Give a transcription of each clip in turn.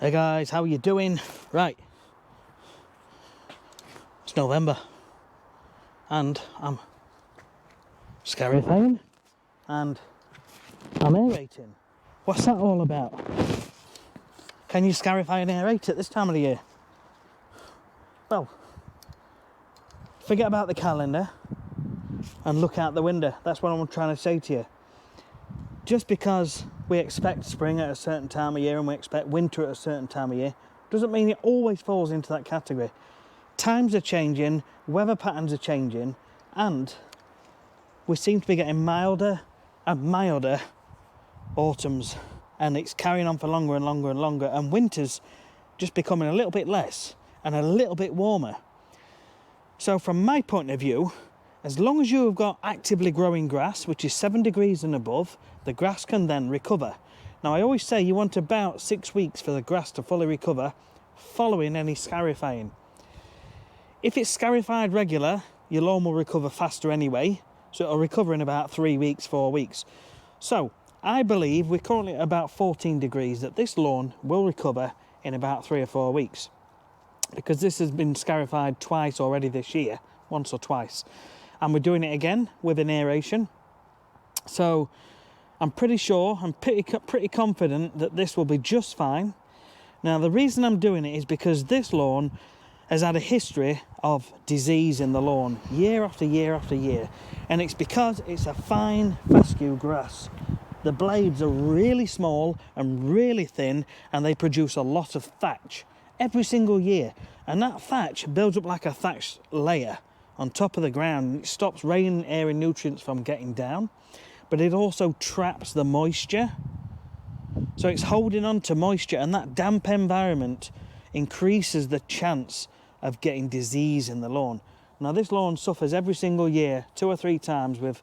Hey guys, how are you doing? Right, it's November and I'm scarifying and I'm aerating. What's that all about? Can you scarify and aerate at this time of the year? Well, forget about the calendar and look out the window. That's what I'm trying to say to you. Just because we expect spring at a certain time of year and we expect winter at a certain time of year doesn't mean it always falls into that category. Times are changing, weather patterns are changing, and we seem to be getting milder and milder autumns, and it's carrying on for longer and longer and longer, and winter's just becoming a little bit less and a little bit warmer. So from my point of view, as long as you have got actively growing grass, which is 7 degrees and above, the grass can then recover. Now I always say you want about 6 weeks for the grass to fully recover following any scarifying. If it's scarified regular, your lawn will recover faster anyway, so it'll recover in about 3 weeks, 4 weeks. So I believe we're currently at about 14 degrees, that this lawn will recover in about 3 or 4 weeks, because this has been scarified twice already this year, once or twice, and we're doing it again with an aeration. So I'm pretty sure, I'm pretty confident that this will be just fine. Now the reason I'm doing it is because this lawn has had a history of disease in the lawn year after year after year, and it's because it's a fine fescue grass. The blades are really small and really thin, and they produce a lot of thatch every single year, and that thatch builds up like a thatch layer on top of the ground. It stops rain, air and nutrients from getting down, but it also traps the moisture, so it's holding on to moisture, and that damp environment increases the chance of getting disease in the lawn. Now this lawn suffers every single year 2 or 3 times with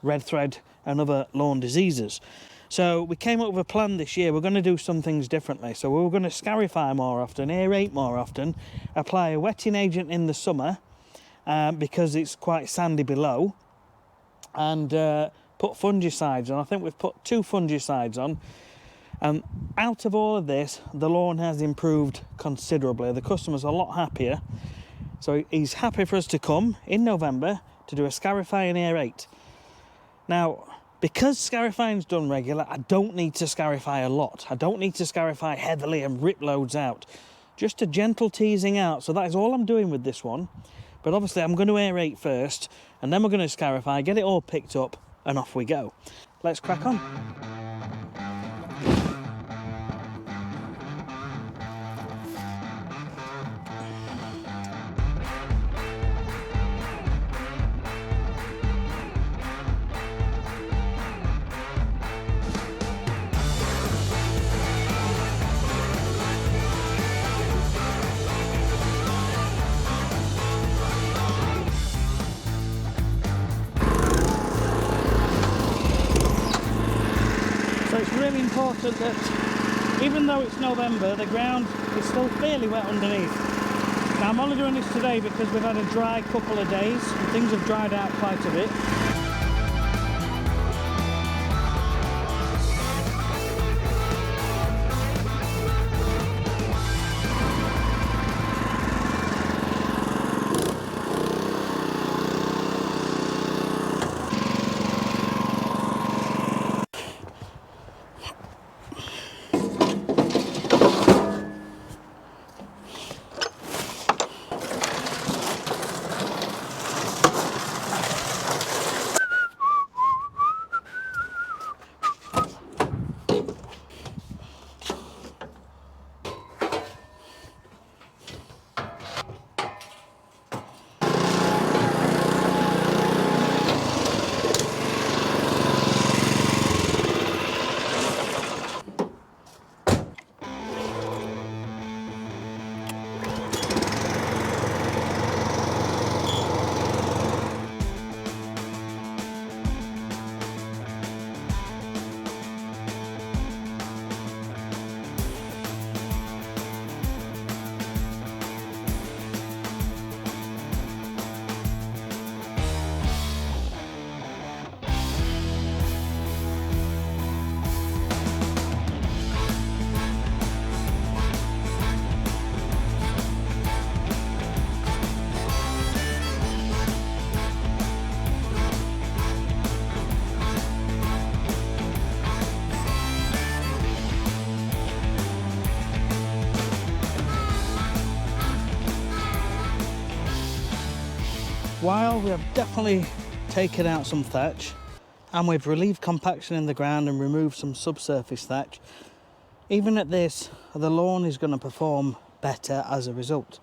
red thread and other lawn diseases. So we came up with a plan this year. We're going to do some things differently. So we're going to scarify more often, aerate more often, apply a wetting agent in the summer because it's quite sandy below, and put fungicides on. I think we've put 2 fungicides on. And out of all of this, the lawn has improved considerably. The customer's a lot happier. So he's happy for us to come in November to do a Scarify and aerate. Now, because Scarifying's done regular, I don't need to Scarify a lot. I don't need to Scarify heavily and rip loads out. Just a gentle teasing out. So that is all I'm doing with this one. But obviously I'm going to aerate first, and then we're going to Scarify, get it all picked up, and off we go. Let's crack on. So it's really important that even though it's November, the ground is still fairly wet underneath. Now I'm only doing this today because we've had a dry couple of days and things have dried out quite a bit. while we have definitely taken out some thatch and we've relieved compaction in the ground and removed some subsurface thatch, even at this, the lawn is going to perform better as a result.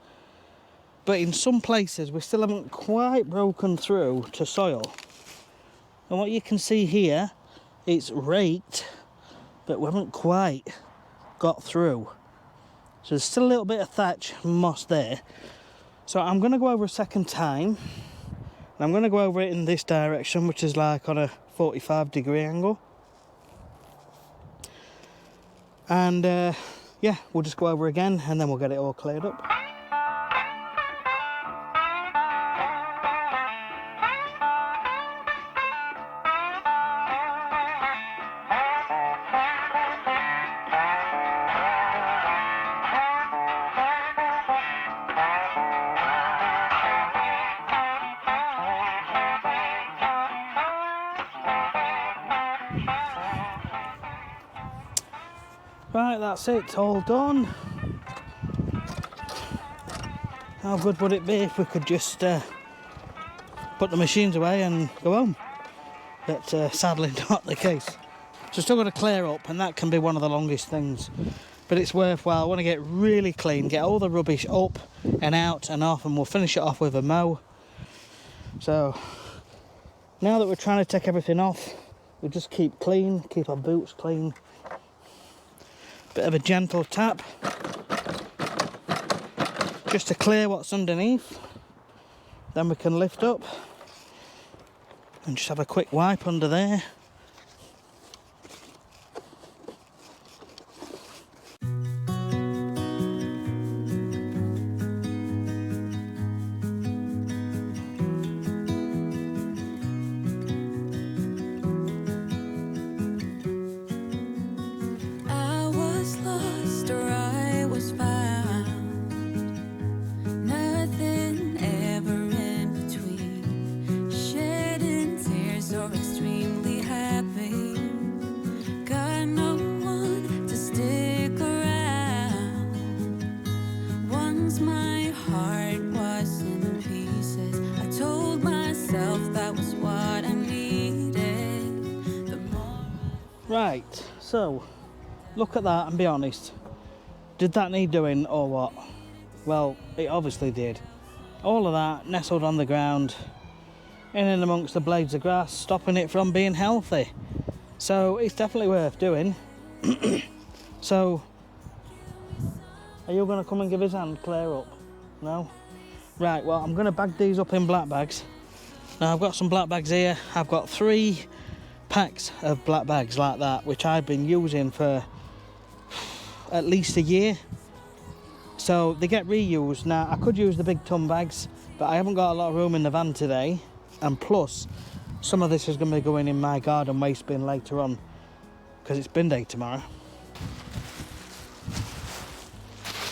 But in some places we still haven't quite broken through to soil. And what you can see here, it's raked, but we haven't quite got through. So there's still a little bit of thatch moss there. So I'm going to go over a second time. And I'm going to go over it in this direction, which is like on a 45-degree angle. And yeah, we'll just go over again and then we'll get it all cleared up. Right, that's it, all done. How good would it be if we could just put the machines away and go home? But sadly not the case. So still got to clear up, and that can be one of the longest things. But it's worthwhile. I want to get really clean, get all the rubbish up and out and off, and we'll finish it off with a mow. So now that we're trying to take everything off, we just keep clean, keep our boots clean. Bit of a gentle tap just to clear what's underneath. Then we can lift up and just have a quick wipe under there. Right, so look at that and be honest. Did that need doing or what? Well, it obviously did. All of that nestled on the ground, in and amongst the blades of grass, stopping it from being healthy. So it's definitely worth doing. So, are you going to come and give his hand clear up? No? Right, well, I'm going to bag these up in black bags. Now, I've got some black bags here. I've got 3 packs of black bags like that, which I've been using for at least a year. So they get reused. Now, I could use the big ton bags, but I haven't got a lot of room in the van today. And plus, some of this is going to be going in my garden waste bin later on, because it's bin day tomorrow.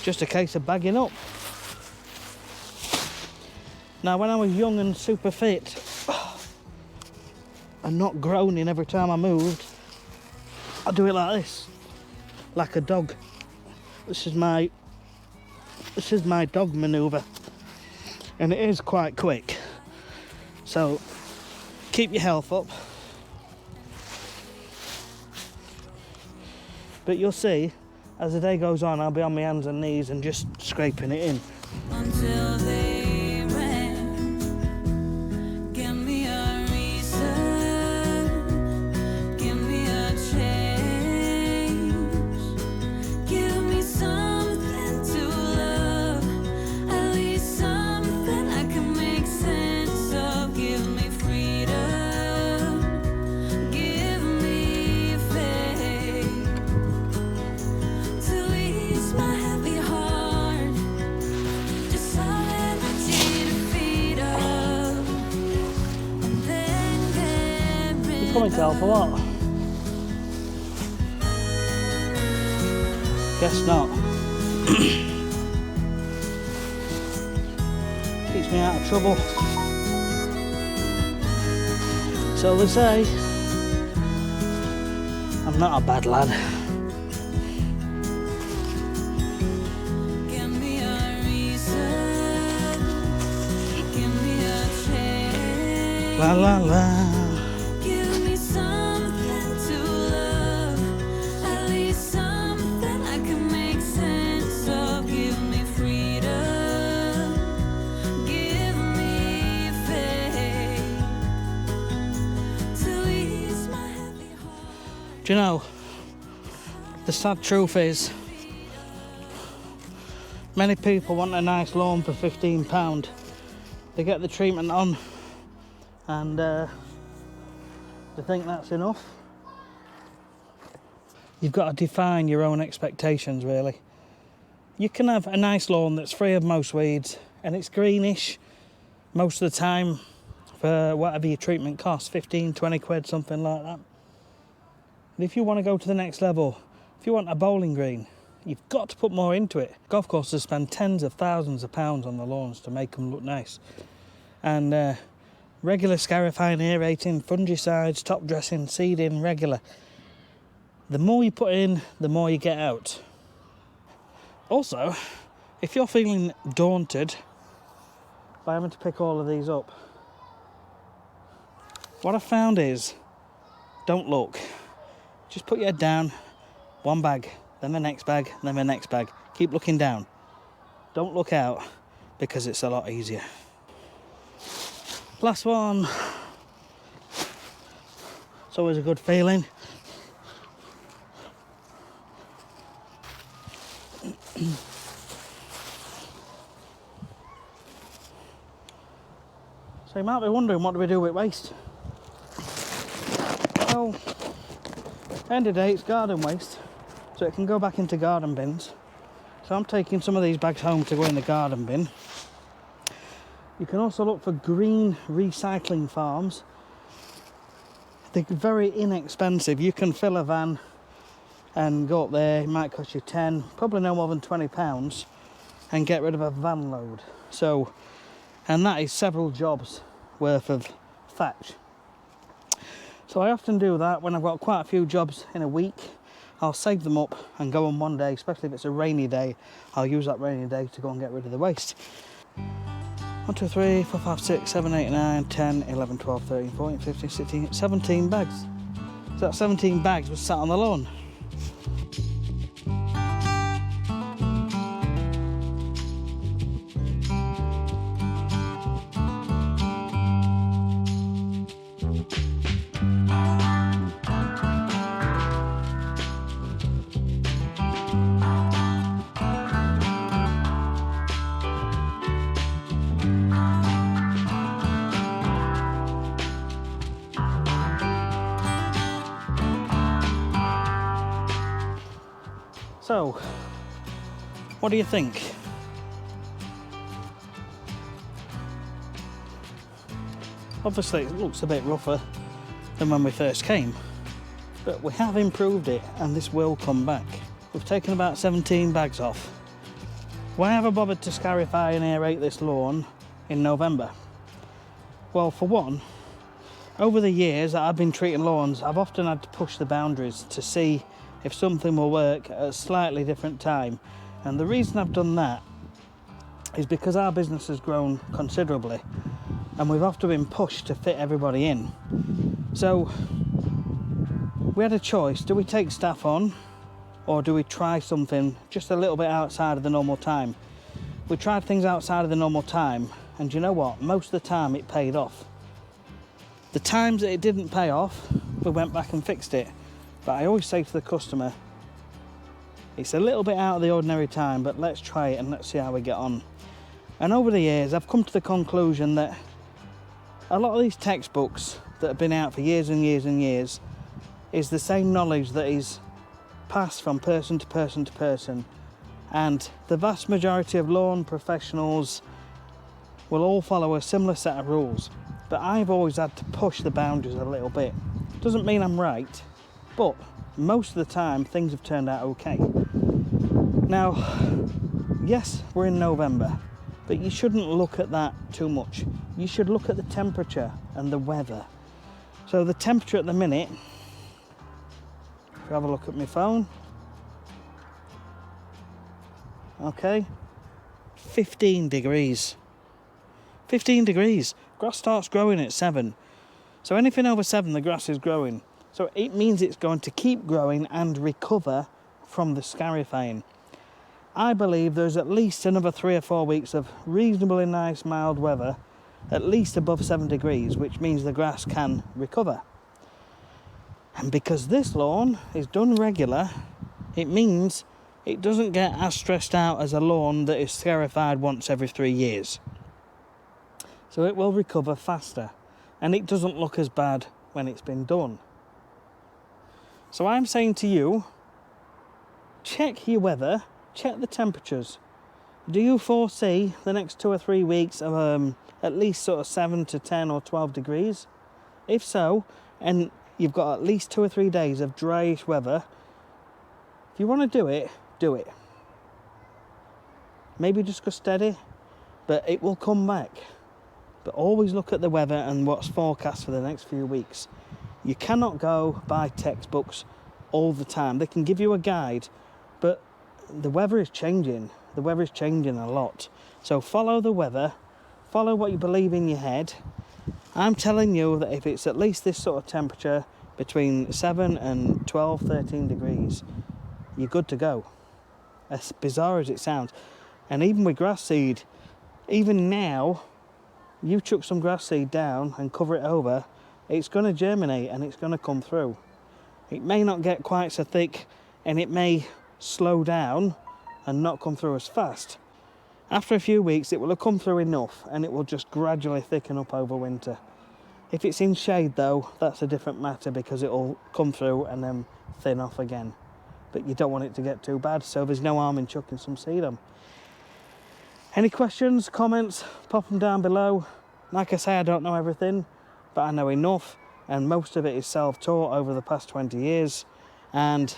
Just a case of bagging up. Now, when I was young and super fit and not groaning every time I moved, I'd do it like this, like a dog. This is my dog manoeuvre, and it is quite quick. So keep your health up. But you'll see, as the day goes on, I'll be on my hands and knees and just scraping it in. Until they ran, give me a reason, give me a change, give me something to love, at least something I can make sense of. Give me freedom, give me faith, to ease my heavy heart, just some energy to feed up, and then get rid You coming to help or what? Guess not. Keeps me out of trouble. So they say. I'm not a bad lad. Give me a reason, give me a chance. La la la. Give me something to love, at least something I can make sense of. Give me freedom, give me faith to ease my heavy heart. Do you know, the sad truth is, many people want a nice lawn for £15. They get the treatment on and they think that's enough. You've got to define your own expectations, really. You can have a nice lawn that's free of most weeds and it's greenish most of the time for whatever your treatment costs, 15, 20 quid, something like that. But if you want to go to the next level, if you want a bowling green, you've got to put more into it. Golf courses spend tens of thousands of pounds on the lawns to make them look nice. And regular scarifying, aerating, fungicides, top dressing, seeding, regular. The more you put in, the more you get out. Also, if you're feeling daunted by having to pick all of these up, what I found is, don't look. Just put your head down, one bag, then the next bag, then the next bag. Keep looking down. Don't look out, because it's a lot easier. Last one. It's always a good feeling. So you might be wondering, what do we do with waste? Well, end of the day, it's garden waste, so it can go back into garden bins. So I'm taking some of these bags home to go in the garden bin. You can also look for green recycling farms. They're very inexpensive. You can fill a van and go up there. It might cost you 10, probably no more than £20, and get rid of a van load. So, and that is several jobs worth of thatch. So I often do that when I've got quite a few jobs in a week. I'll save them up and go on one day, especially if it's a rainy day. I'll use that rainy day to go and get rid of the waste. 1, 2, 3, 4, 5, 6, 7, 8, 9, 10, 11, 12, 13, 14, 15, 16, 17 bags. So that 17 bags was sat on the lawn. So, what do you think? Obviously it looks a bit rougher than when we first came, but we have improved it and this will come back. We've taken about 17 bags off. Why have I bothered to scarify and aerate this lawn in November? Well, for one, over the years that I've been treating lawns, I've often had to push the boundaries to see if something will work at a slightly different time. And the reason I've done that is because our business has grown considerably and we've often been pushed to fit everybody in. So we had a choice. Do we take staff on or do we try something just a little bit outside of the normal time? We tried things outside of the normal time, and you know what? Most of the time it paid off. The times that it didn't pay off, we went back and fixed it. But I always say to the customer, it's a little bit out of the ordinary time, but let's try it and let's see how we get on. And over the years, I've come to the conclusion that a lot of these textbooks that have been out for years and years and years is the same knowledge that is passed from person to person to person. And the vast majority of lawn professionals will all follow a similar set of rules. But I've always had to push the boundaries a little bit. Doesn't mean I'm right, but most of the time things have turned out okay. Now, yes, we're in November, but you shouldn't look at that too much. You should look at the temperature and the weather. So the temperature at the minute, if you have a look at my phone, okay, 15 degrees. 15 degrees. Grass starts growing at 7. So anything over 7, the grass is growing. So it means it's going to keep growing and recover from the scarifying. I believe there's at least another 3 or 4 weeks of reasonably nice mild weather, at least above 7 degrees, which means the grass can recover. And because this lawn is done regular, it means it doesn't get as stressed out as a lawn that is scarified once every 3 years. So it will recover faster, and it doesn't look as bad when it's been done. So I'm saying to you, check your weather, check the temperatures. Do you foresee the next 2 or 3 weeks of at least sort of 7 to 10 or 12 degrees? If so, and you've got at least 2 or 3 days of dryish weather, if you want to do it, do it. Maybe just go steady, but it will come back. But always look at the weather and what's forecast for the next few weeks. You cannot go by textbooks all the time. They can give you a guide, but the weather is changing. The weather is changing a lot. So follow the weather, follow what you believe in your head. I'm telling you that if it's at least this sort of temperature, between 7 and 12, 13 degrees, you're good to go. As bizarre as it sounds. And even with grass seed, even now, you chuck some grass seed down and cover it over, it's going to germinate and it's going to come through. It may not get quite so thick, and it may slow down and not come through as fast. After a few weeks, it will have come through enough, and it will just gradually thicken up over winter. If it's in shade though, that's a different matter, because it will come through and then thin off again. But you don't want it to get too bad, so there's no harm in chucking some seed on. Any questions, comments, pop them down below. Like I say, I don't know everything, but I know enough, and most of it is self-taught over the past 20 years. And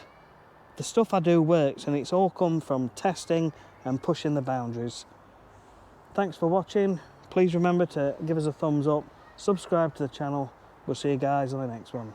the stuff I do works, and it's all come from testing and pushing the boundaries. Thanks for watching. Please remember to give us a thumbs up, subscribe to the channel. We'll see you guys on the next one.